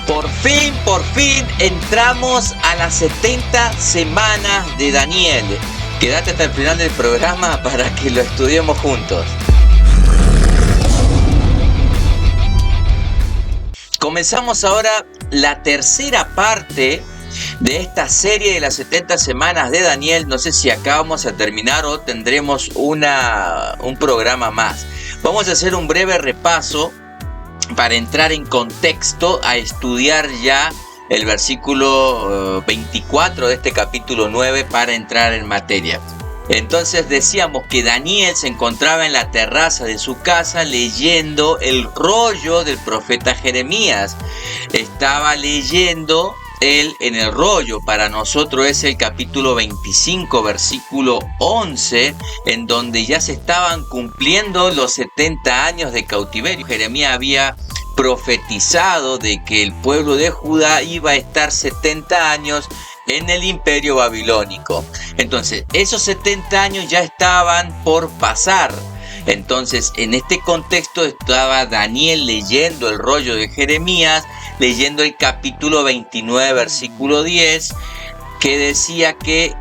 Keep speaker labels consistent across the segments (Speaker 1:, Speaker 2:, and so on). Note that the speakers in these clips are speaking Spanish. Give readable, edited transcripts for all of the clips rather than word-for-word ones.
Speaker 1: Por fin entramos a las 70 semanas de Daniel. Quédate hasta el final del programa para que lo estudiemos juntos. Comenzamos ahora la tercera parte de esta serie de las 70 semanas de Daniel. No sé si acá vamos a terminar o tendremos un programa más. Vamos a hacer un breve repaso para entrar en contexto a estudiar ya el versículo 24 de este capítulo 9 para entrar en materia. Entonces decíamos que Daniel se encontraba en la terraza de su casa leyendo el rollo del profeta Jeremías. Estaba leyendo él en el rollo. Para nosotros es el capítulo 25, versículo 11, en donde ya se estaban cumpliendo los 70 años de cautiverio. Jeremías había profetizado de que el pueblo de Judá iba a estar 70 años en el imperio babilónico. Entonces, esos 70 años ya estaban por pasar. Entonces, en este contexto estaba Daniel leyendo el rollo de Jeremías, leyendo el capítulo 29, versículo 10, que decía que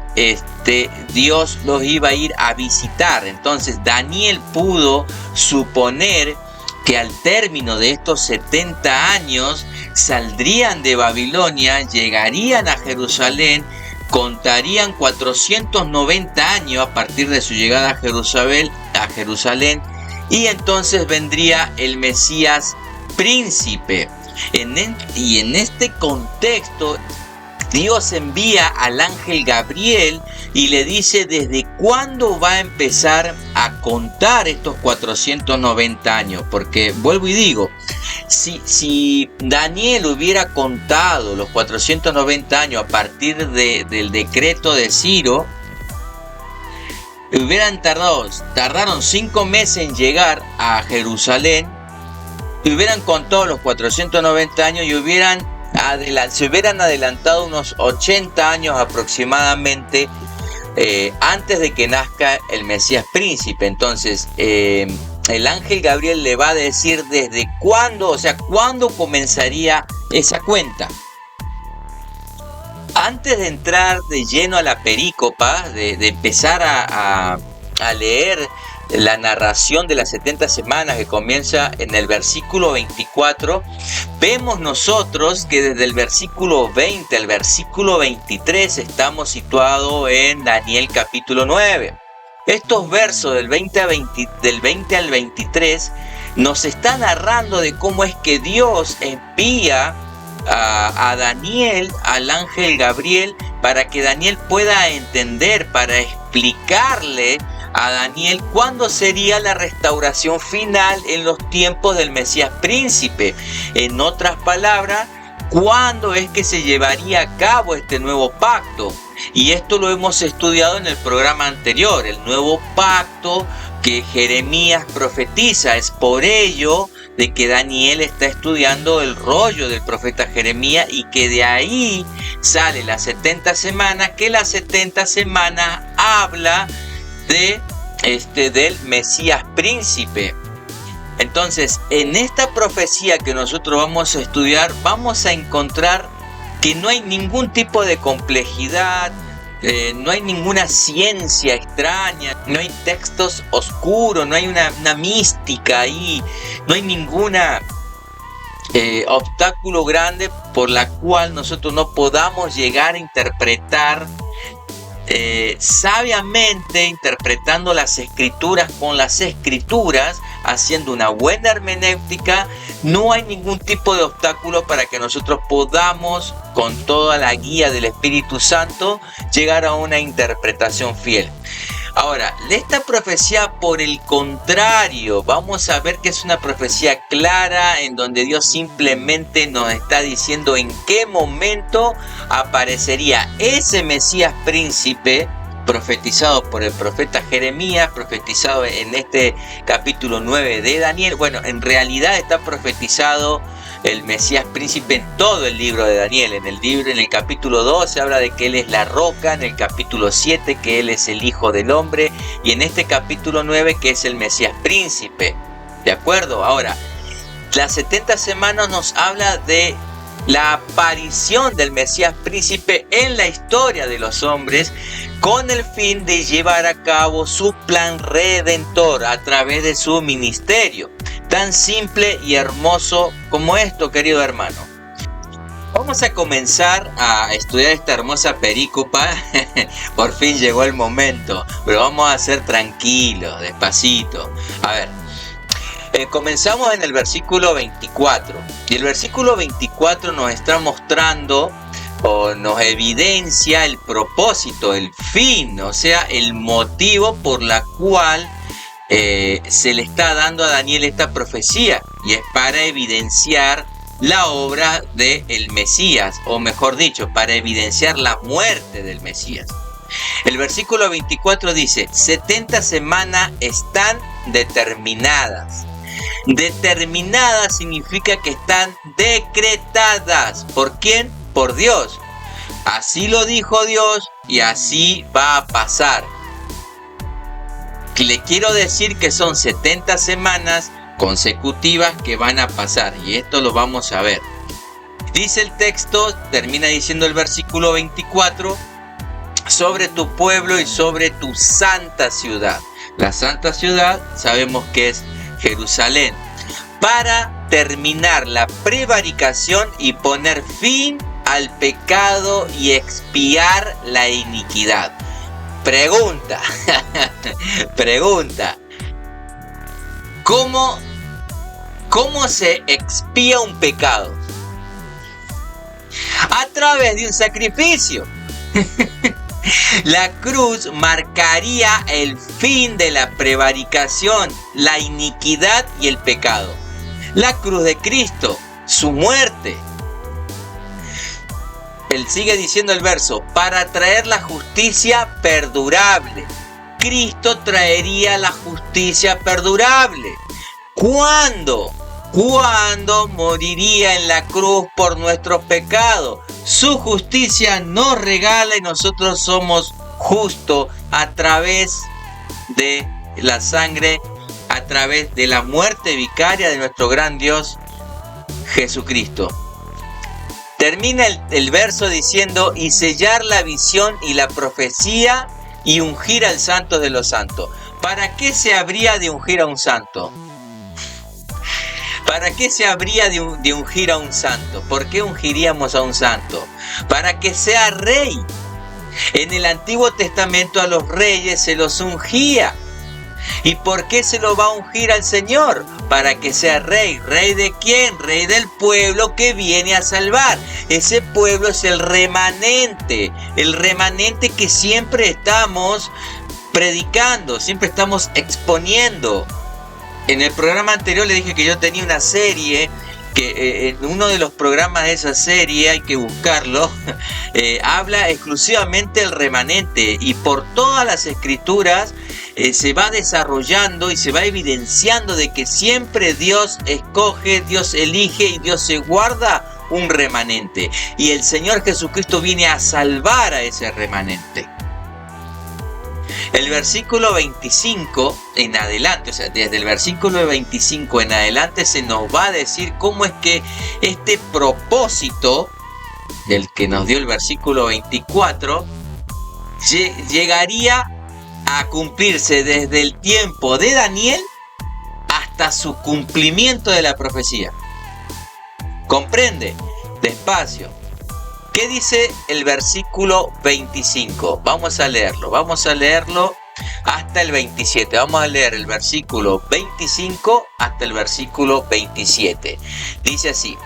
Speaker 1: Dios los iba a ir a visitar. Entonces, Daniel pudo suponer que al término de estos 70 años saldrían de Babilonia, llegarían a Jerusalén, contarían 490 años a partir de su llegada a Jerusalén, y entonces vendría el Mesías príncipe. Y en este contexto, Dios envía al ángel Gabriel y le dice desde cuándo va a empezar a contar estos 490 años. Porque vuelvo y digo, si Daniel hubiera contado los 490 años a partir del decreto de Ciro, tardaron 5 meses en llegar a Jerusalén, y hubieran contado los 490 años y se hubieran adelantado unos 80 años aproximadamente antes de que nazca el Mesías príncipe. Entonces el ángel Gabriel le va a decir desde cuándo, cuándo comenzaría esa cuenta. Antes de entrar de lleno a la perícopa, de empezar a leer la narración de las 70 semanas que comienza en el versículo 24, vemos nosotros que desde el versículo 20 al versículo 23 estamos situados en Daniel capítulo 9. Estos versos del 20 al 23 nos están narrando de cómo es que Dios envía a Daniel, al ángel Gabriel, para que Daniel pueda entender, para explicarle a Daniel cuándo sería la restauración final en los tiempos del Mesías príncipe. En otras palabras, cuándo es que se llevaría a cabo este nuevo pacto. Y esto lo hemos estudiado en el programa anterior, el nuevo pacto que Jeremías profetiza. Es por ello de que Daniel está estudiando el rollo del profeta Jeremías, y que de ahí sale las 70 semanas, que las 70 semanas habla del Mesías príncipe. Entonces, en esta profecía que nosotros vamos a estudiar, vamos a encontrar que no hay ningún tipo de complejidad, no hay ninguna ciencia extraña, no hay textos oscuros, no hay una mística ahí, no hay ninguna obstáculo grande por la cual nosotros no podamos llegar a interpretar sabiamente, interpretando las escrituras con las escrituras, haciendo una buena hermenéutica. No hay ningún tipo de obstáculo para que nosotros podamos, con toda la guía del Espíritu Santo, llegar a una interpretación fiel. Ahora, esta profecía, por el contrario, vamos a ver que es una profecía clara, en donde Dios simplemente nos está diciendo en qué momento aparecería ese Mesías príncipe profetizado por el profeta Jeremías, profetizado en este capítulo 9 de Daniel. Bueno, en realidad está profetizado el Mesías príncipe en todo el libro de Daniel. En el capítulo 2 se habla de que Él es la roca, en el capítulo 7 que Él es el Hijo del Hombre, y en este capítulo 9 que es el Mesías príncipe. ¿De acuerdo? Ahora, Las 70 semanas nos habla de la aparición del Mesías príncipe en la historia de los hombres con el fin de llevar a cabo su plan redentor a través de su ministerio. Tan simple y hermoso como esto, querido hermano. Vamos a comenzar a estudiar esta hermosa perícopa. Por fin llegó el momento, pero vamos a ser tranquilos, despacito. A ver, comenzamos en el versículo 24. Y el versículo 24 nos está mostrando o nos evidencia el propósito, el fin, o sea, el motivo por la cual se le está dando a Daniel esta profecía, y es para evidenciar la obra del Mesías, o mejor dicho, para evidenciar la muerte del Mesías. El versículo 24 dice: 70 semanas están determinadas. Determinadas significa que están decretadas. ¿Por quién? Por Dios. Así lo dijo Dios y así va a pasar. Le quiero decir que son 70 semanas consecutivas que van a pasar, y esto lo vamos a ver. Dice el texto, termina diciendo el versículo 24: sobre tu pueblo y sobre tu santa ciudad. La santa ciudad sabemos que es Jerusalén, para terminar la prevaricación y poner fin al pecado y expiar la iniquidad. Pregunta, pregunta, ¿cómo se expía un pecado? A través de un sacrificio. La cruz marcaría el fin de la prevaricación, la iniquidad y el pecado. La cruz de Cristo, su muerte. Él sigue diciendo el verso: para traer la justicia perdurable. Cristo traería la justicia perdurable. ¿Cuándo? Cuando moriría en la cruz por nuestros pecados. Su justicia nos regala y nosotros somos justos a través de la sangre, a través de la muerte vicaria de nuestro gran Dios Jesucristo. Termina el verso diciendo: y sellar la visión y la profecía y ungir al santo de los santos. ¿Para qué se habría de ungir a un santo? ¿Para qué se habría de ungir a un santo? ¿Por qué ungiríamos a un santo? Para que sea rey. En el Antiguo Testamento a los reyes se los ungía. ¿Y por qué se lo va a ungir al Señor? Para que sea rey. ¿Rey de quién? Rey del pueblo que viene a salvar. Ese pueblo es el remanente que siempre estamos predicando, siempre estamos exponiendo. En el programa anterior le dije que yo tenía una serie, que en uno de los programas de esa serie, hay que buscarlo, habla exclusivamente del remanente, y por todas las escrituras se va desarrollando y se va evidenciando de que siempre Dios escoge, Dios elige y Dios se guarda un remanente, y el Señor Jesucristo viene a salvar a ese remanente. El versículo 25 en adelante, o sea, desde el versículo 25 en adelante se nos va a decir cómo es que este propósito del que nos dio el versículo 24 llegaría a cumplirse desde el tiempo de Daniel hasta su cumplimiento de la profecía. ¿Comprende? Despacio. ¿Qué dice el versículo 25? Vamos a leerlo hasta el 27. Vamos a leer el versículo 25 hasta el versículo 27. Dice así: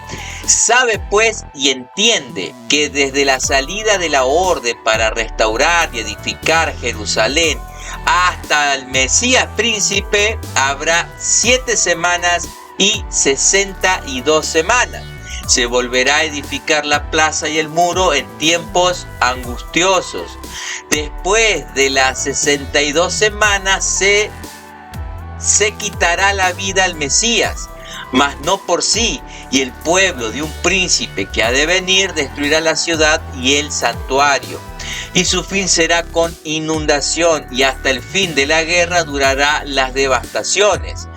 Speaker 1: sabe pues y entiende que desde la salida de la orden para restaurar y edificar Jerusalén hasta el Mesías príncipe habrá 7 semanas y 62 semanas. Se volverá a edificar la plaza y el muro en tiempos angustiosos. Después de las 62 semanas se quitará la vida al Mesías, mas no por sí, y el pueblo de un príncipe que ha de venir destruirá la ciudad y el santuario. Y su fin será con inundación, y hasta el fin de la guerra durará las devastaciones.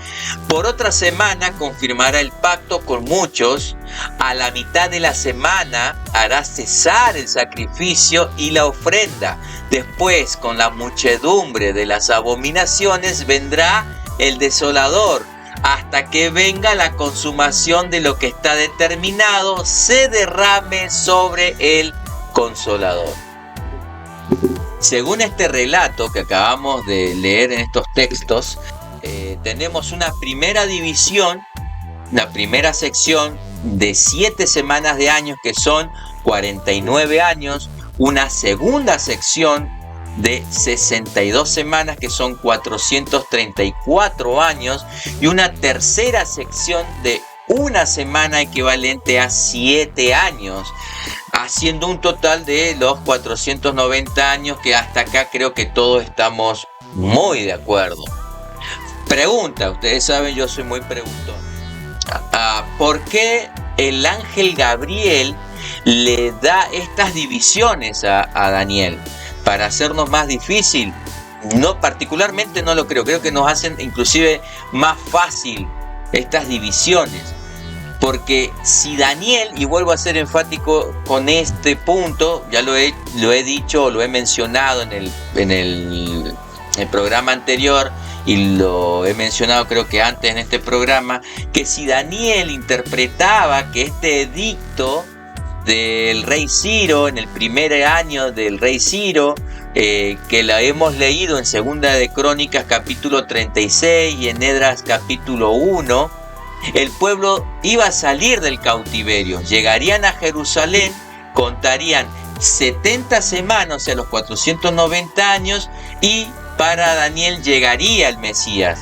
Speaker 1: Por otra semana confirmará el pacto con muchos. A la mitad de la semana hará cesar el sacrificio y la ofrenda. Después, con la muchedumbre de las abominaciones, vendrá el desolador, hasta que venga la consumación de lo que está determinado, se derrame sobre el Consolador. Según este relato que acabamos de leer en estos textos, tenemos una primera división, una primera sección de 7 semanas de años, que son 49 años, una segunda sección de 62 semanas, que son 434 años, y una tercera sección de una semana equivalente a 7 años, haciendo un total de los 490 años, que hasta acá creo que todos estamos muy de acuerdo. Pregunta, ustedes saben, yo soy muy preguntón. ¿Por qué el ángel Gabriel le da estas divisiones a Daniel? ¿Para hacernos más difícil? No, particularmente no lo creo. Creo que nos hacen inclusive más fácil estas divisiones. Porque si Daniel, y vuelvo a ser enfático con este punto, ya lo he dicho, lo he mencionado en el programa anterior, y lo he mencionado creo que antes en este programa, que si Daniel interpretaba que este edicto del rey Ciro, en el primer año del rey Ciro, que la hemos leído en Segunda de Crónicas capítulo 36 y en Esdras capítulo 1, el pueblo iba a salir del cautiverio, llegarían a Jerusalén, contarían 70 semanas, o sea, los 490 años, y para Daniel llegaría el Mesías.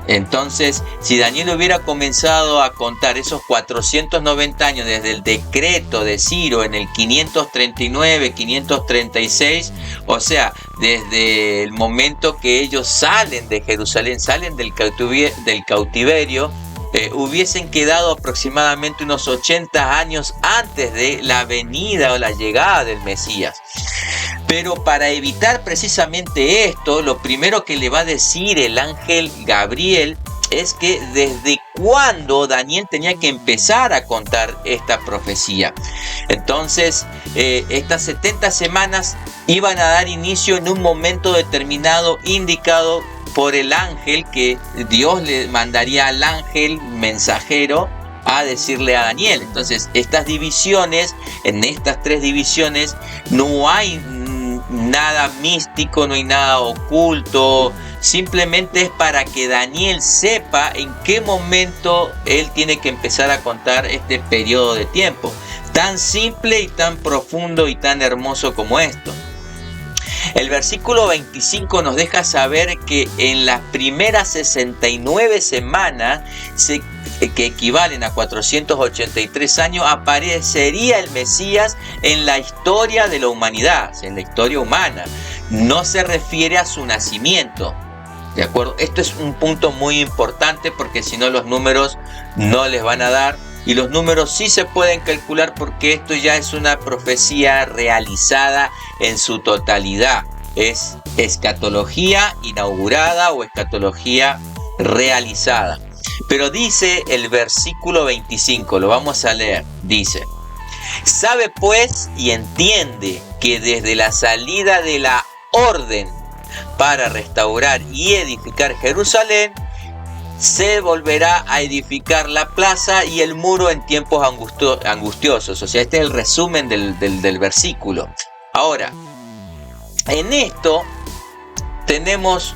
Speaker 1: Entonces, si Daniel hubiera comenzado a contar esos 490 años desde el decreto de Ciro en el 539, 536, o sea, desde el momento que ellos salen de Jerusalén, salen del cautiverio, hubiesen quedado aproximadamente unos 80 años antes de la venida o la llegada del Mesías. Pero para evitar precisamente esto, lo primero que le va a decir el ángel Gabriel es que desde cuándo Daniel tenía que empezar a contar esta profecía. Entonces, estas 70 semanas iban a dar inicio en un momento determinado indicado por el ángel, que Dios le mandaría al ángel mensajero a decirle a Daniel. Entonces, estas divisiones, en estas 3 divisiones, no hay nada místico, no hay nada oculto, simplemente es para que Daniel sepa en qué momento él tiene que empezar a contar este periodo de tiempo, tan simple y tan profundo y tan hermoso como esto. El versículo 25 nos deja saber que en las primeras 69 semanas, que equivalen a 483 años, aparecería el Mesías en la historia de la humanidad, en la historia humana. No se refiere a su nacimiento, ¿de acuerdo? Esto es un punto muy importante, porque si no los números no les van a dar. Y los números sí se pueden calcular, porque esto ya es una profecía realizada en su totalidad. Es escatología inaugurada o escatología realizada. Pero dice el versículo 25, lo vamos a leer, dice: sabe pues y entiende que desde la salida de la orden para restaurar y edificar Jerusalén, se volverá a edificar la plaza y el muro en tiempos angustiosos. O sea, este es el resumen del versículo. Ahora, en esto tenemos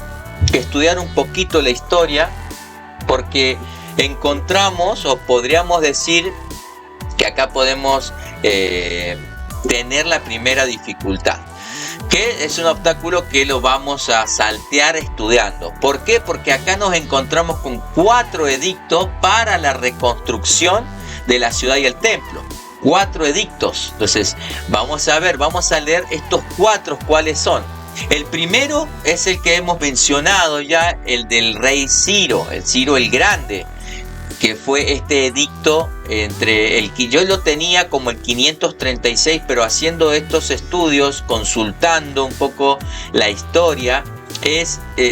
Speaker 1: que estudiar un poquito la historia, porque encontramos, o podríamos decir que acá podemos tener la primera dificultad, que es un obstáculo que lo vamos a saltear estudiando. ¿Por qué? Porque acá nos encontramos con 4 edictos para la reconstrucción de la ciudad y el templo. 4 edictos. Entonces, vamos a leer estos 4, ¿cuáles son? El primero es el que hemos mencionado ya, el del rey Ciro, el Ciro el Grande, que fue este edicto entre el que yo lo tenía como el 536, pero haciendo estos estudios, consultando un poco la historia,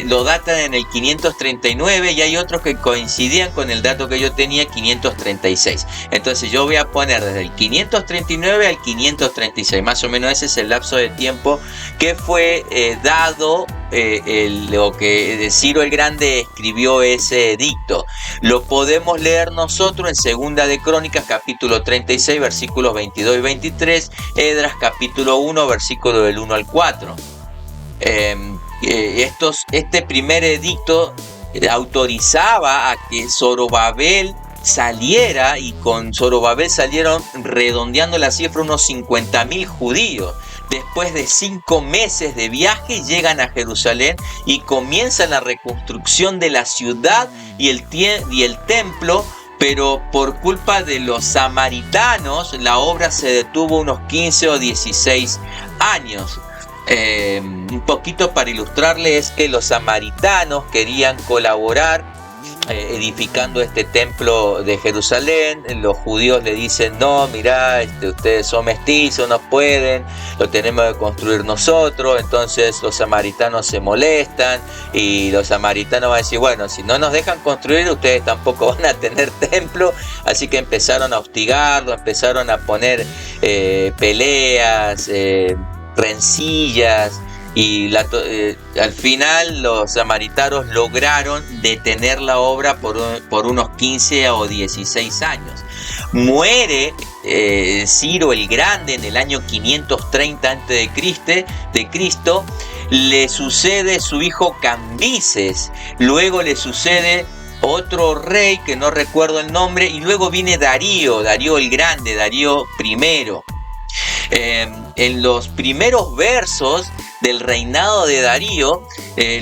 Speaker 1: lo datan en el 539 y hay otros que coincidían con el dato que yo tenía, 536. Entonces yo voy a poner desde el 539 al 536, más o menos ese es el lapso de tiempo que fue dado lo que Ciro el Grande escribió ese edicto. Lo podemos leer nosotros en Segunda de Crónicas, capítulo 36, versículos 22 y 23, Esdras, capítulo 1, versículo del 1 al 4. Este primer edicto autorizaba a que Zorobabel saliera, y con Zorobabel salieron, redondeando la cifra, unos 50.000 judíos. Después de 5 meses de viaje llegan a Jerusalén y comienzan la reconstrucción de la ciudad y el templo, pero por culpa de los samaritanos la obra se detuvo unos 15 o 16 años. Un poquito para ilustrarles es que los samaritanos querían colaborar edificando este templo de Jerusalén. Los judíos le dicen: no, mirá, ustedes son mestizos, no pueden, lo tenemos que construir nosotros. Entonces los samaritanos se molestan y los samaritanos van a decir: bueno, si no nos dejan construir, ustedes tampoco van a tener templo. Así que empezaron a hostigarlo, empezaron a poner peleas, rencillas, y al final los samaritanos lograron detener la obra por unos 15 o 16 años. Muere Ciro el Grande en el año 530 a.C. Le sucede su hijo Cambises, luego le sucede otro rey que no recuerdo el nombre, y luego viene Darío el Grande, Darío I. En los primeros versos del reinado de Darío,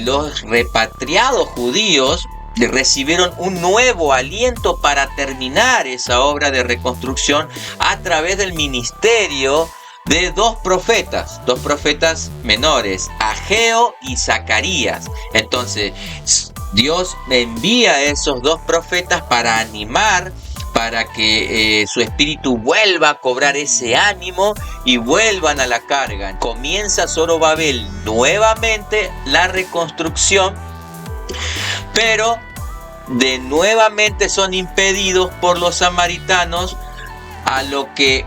Speaker 1: los repatriados judíos recibieron un nuevo aliento para terminar esa obra de reconstrucción a través del ministerio de dos profetas menores, Ageo y Zacarías. Entonces Dios envía a esos dos profetas para animar, para que su espíritu vuelva a cobrar ese ánimo y vuelvan a la carga. Comienza Zorobabel nuevamente la reconstrucción, pero nuevamente son impedidos por los samaritanos, a lo que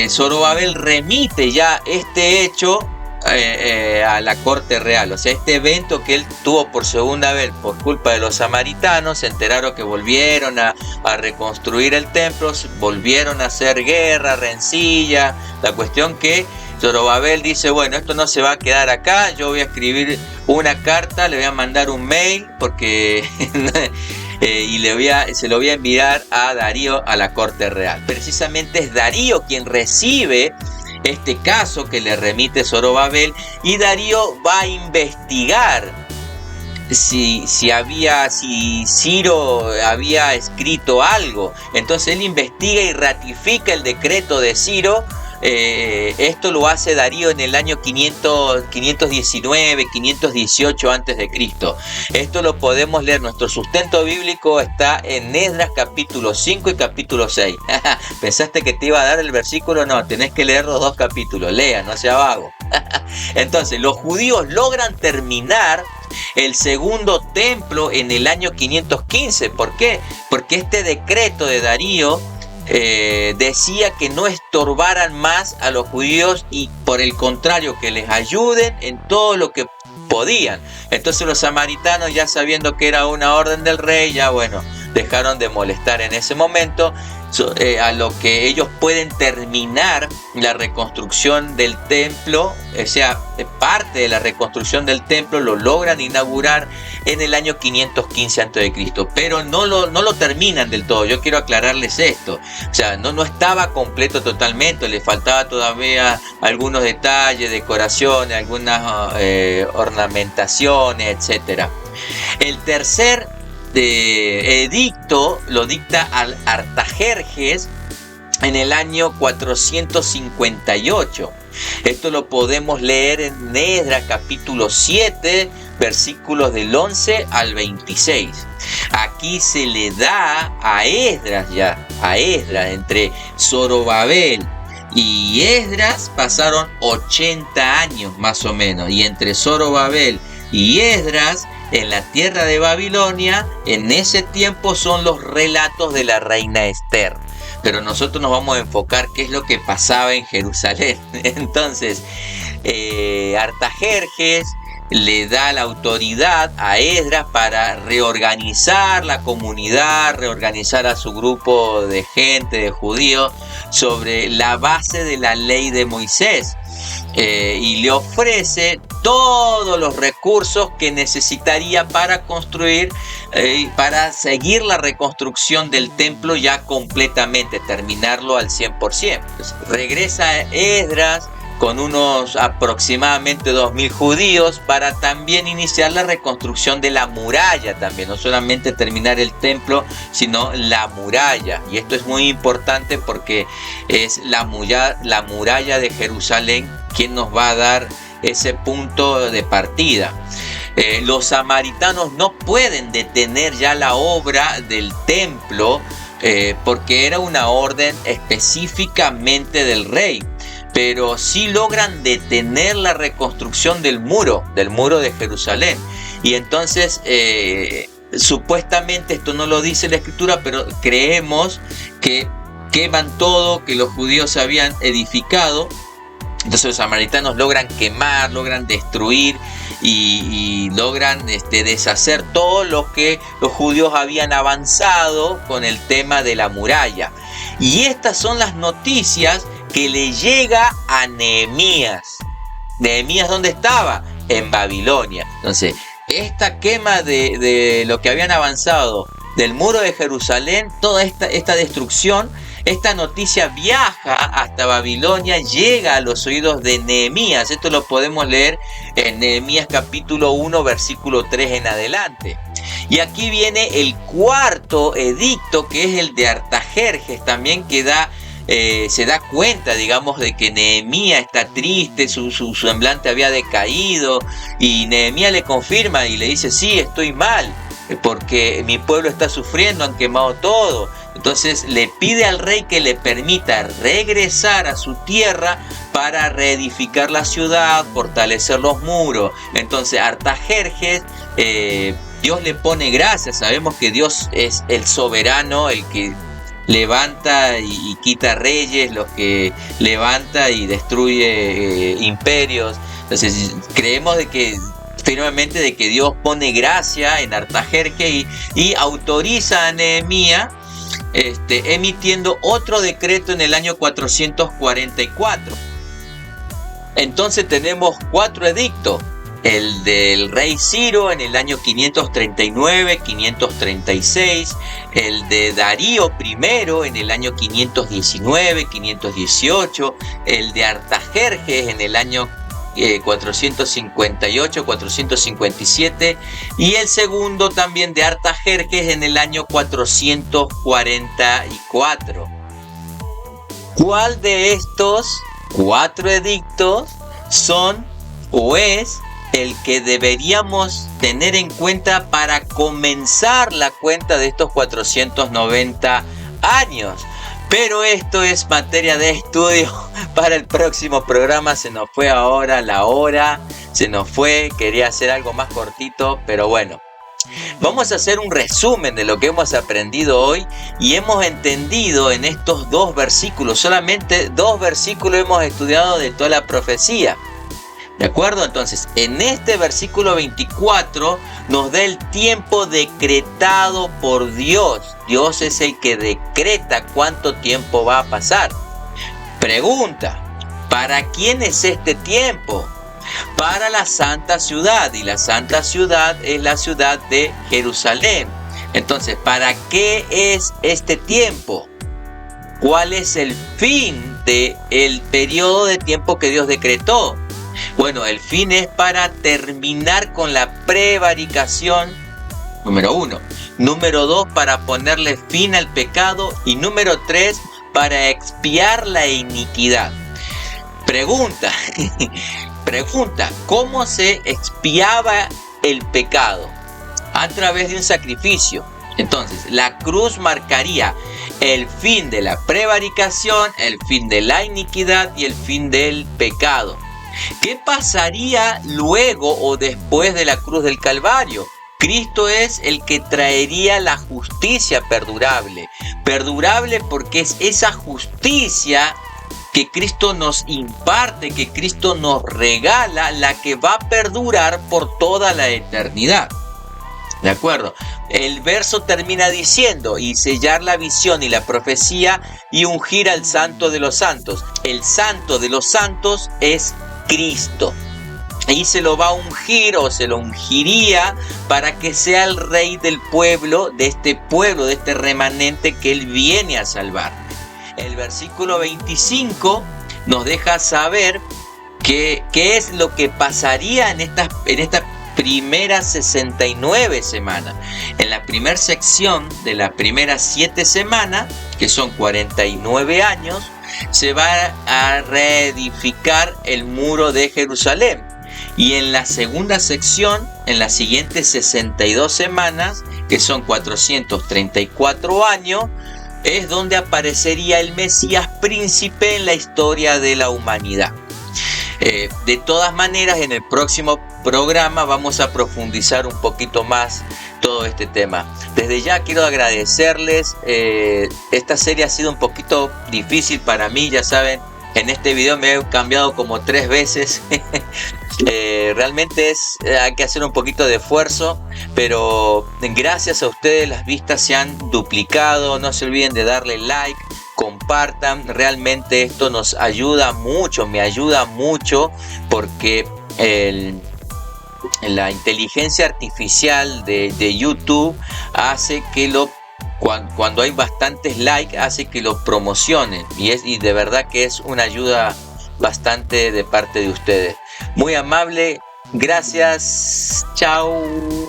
Speaker 1: Zorobabel remite ya este hecho a la corte real. O sea, este evento que él tuvo por segunda vez por culpa de los samaritanos, se enteraron que volvieron a reconstruir el templo, volvieron a hacer guerra, rencilla. La cuestión que Zorobabel dice: bueno, esto no se va a quedar acá, yo voy a escribir una carta, le voy a mandar un mail, porque y se lo voy a enviar a Darío, a la corte real. Precisamente es Darío quien recibe este caso que le remite Zorobabel, y Darío va a investigar si Ciro había escrito algo. Entonces él investiga y ratifica el decreto de Ciro. Esto lo hace Darío en el año 519, 518 a.C. Esto lo podemos leer, nuestro sustento bíblico está en Esdras capítulo 5 y capítulo 6. ¿Pensaste que te iba a dar el versículo? No, tenés que leer los dos capítulos, lea, no sea vago. Entonces los judíos logran terminar el segundo templo en el año 515. ¿Por qué? Porque este decreto de Darío decía que no estorbaran más a los judíos, y por el contrario, que les ayuden en todo lo que podían. Entonces los samaritanos, ya sabiendo que era una orden del rey, ya bueno, dejaron de molestar en ese momento, a lo que ellos pueden terminar la reconstrucción del templo. O sea, parte de la reconstrucción del templo lo logran inaugurar en el año 515 a.C., pero no lo terminan del todo. Yo quiero aclararles esto. O sea, no estaba completo totalmente, le faltaba todavía algunos detalles, decoraciones, algunas ornamentaciones, etc. El tercer edicto lo dicta Artajerjes en el año 458. Esto lo podemos leer en Esdras capítulo 7, versículos del 11 al 26. Aquí se le da a Esdras, entre Zorobabel y Esdras pasaron 80 años más o menos, y entre Zorobabel y Esdras en la tierra de Babilonia, en ese tiempo son los relatos de la reina Esther. Pero nosotros nos vamos a enfocar qué es lo que pasaba en Jerusalén. Entonces, Artajerjes le da la autoridad a Esdras para reorganizar la comunidad, reorganizar a su grupo de gente, de judíos, sobre la base de la ley de Moisés. Y le ofrece todos los recursos que necesitaría para construir, para seguir la reconstrucción del templo ya completamente, terminarlo al 100%. Entonces, regresa Esdras con unos aproximadamente 2000 judíos para también iniciar la reconstrucción de la muralla también, no solamente terminar el templo, sino la muralla. Y esto es muy importante porque es la muralla de Jerusalén quien nos va a dar ese punto de partida. Los samaritanos no pueden detener ya la obra del templo porque era una orden específicamente del rey, pero sí logran detener la reconstrucción del muro de Jerusalén. Y entonces supuestamente, esto no lo dice la escritura, pero creemos que queman todo que los judíos habían edificado. Entonces los samaritanos logran quemar, logran destruir y logran deshacer todo lo que los judíos habían avanzado con el tema de la muralla. Y estas son las noticias que le llega a Nehemías. ¿Nehemías dónde estaba? En Babilonia. Entonces, esta quema de lo que habían avanzado del muro de Jerusalén, toda esta destrucción, esta noticia viaja hasta Babilonia, llega a los oídos de Nehemías. Esto lo podemos leer en Nehemías capítulo 1, versículo 3 en adelante. Y aquí viene el cuarto edicto, que es el de Artajerjes, también que se da cuenta, digamos, de que Nehemías está triste, su semblante había decaído, y Nehemías le confirma y le dice: sí, estoy mal, porque mi pueblo está sufriendo, han quemado todo. Entonces le pide al rey que le permita regresar a su tierra para reedificar la ciudad, fortalecer los muros. Entonces Artajerjes, Dios le pone gracias. Sabemos que Dios es el soberano, el que levanta y quita reyes, los que levanta y destruye imperios. Entonces creemos firmemente de que Dios pone gracia en Artajerjes y autoriza a Nehemías emitiendo otro decreto en el año 444. Entonces tenemos 4 edictos: el del rey Ciro en el año 539, 536, el de Darío I en el año 519, 518, el de Artajerjes en el año 458, 457, y el segundo también de Artajerjes en el año 444. ¿Cuál de estos 4 edictos son o es el que deberíamos tener en cuenta para comenzar la cuenta de estos 490 años? Pero esto es materia de estudio para el próximo programa. Se nos fue ahora la hora, quería hacer algo más cortito, pero bueno. Vamos a hacer un resumen de lo que hemos aprendido hoy y hemos entendido en estos 2 versículos. Solamente 2 versículos hemos estudiado de toda la profecía. ¿De acuerdo? Entonces, en este versículo 24 nos da el tiempo decretado por Dios. Dios es el que decreta cuánto tiempo va a pasar. Pregunta: ¿para quién es este tiempo? Para la santa ciudad, y la santa ciudad es la ciudad de Jerusalén. Entonces, ¿para qué es este tiempo? ¿Cuál es el fin del periodo de tiempo que Dios decretó? Bueno, el fin es para terminar con la prevaricación, número 1. Número 2, para ponerle fin al pecado. Y número 3, para expiar la iniquidad. Pregunta, ¿cómo se expiaba el pecado? A través de un sacrificio. Entonces, la cruz marcaría el fin de la prevaricación, el fin de la iniquidad y el fin del pecado. ¿Qué pasaría luego o después de la cruz del Calvario? Cristo es el que traería la justicia perdurable. Perdurable porque es esa justicia que Cristo nos imparte, que Cristo nos regala, la que va a perdurar por toda la eternidad. ¿De acuerdo? El verso termina diciendo: y sellar la visión y la profecía y ungir al santo de los santos. El santo de los santos es Cristo. Y se lo va a ungir o se lo ungiría para que sea el rey del pueblo, de este remanente que él viene a salvar. El versículo 25 nos deja saber qué es lo que pasaría en estas primeras 69 semanas. En la primera sección de las primeras 7 semanas, que son 49 años, se va a reedificar el muro de Jerusalén. Y en la segunda sección, en las siguientes 62 semanas, que son 434 años, es donde aparecería el Mesías príncipe en la historia de la humanidad. De todas maneras, en el próximo programa vamos a profundizar un poquito más todo este tema. Desde ya quiero agradecerles. Esta serie ha sido un poquito difícil para mí, ya saben. En este video me he cambiado como 3 veces. Realmente hay que hacer un poquito de esfuerzo, pero gracias a ustedes las vistas se han duplicado. No se olviden de darle like, compartan. Realmente esto nos ayuda mucho, me ayuda mucho, porque la inteligencia artificial de YouTube hace que cuando hay bastantes likes, hace que lo promocionen, y de verdad que es una ayuda bastante de parte de ustedes. Muy amable, gracias, chao.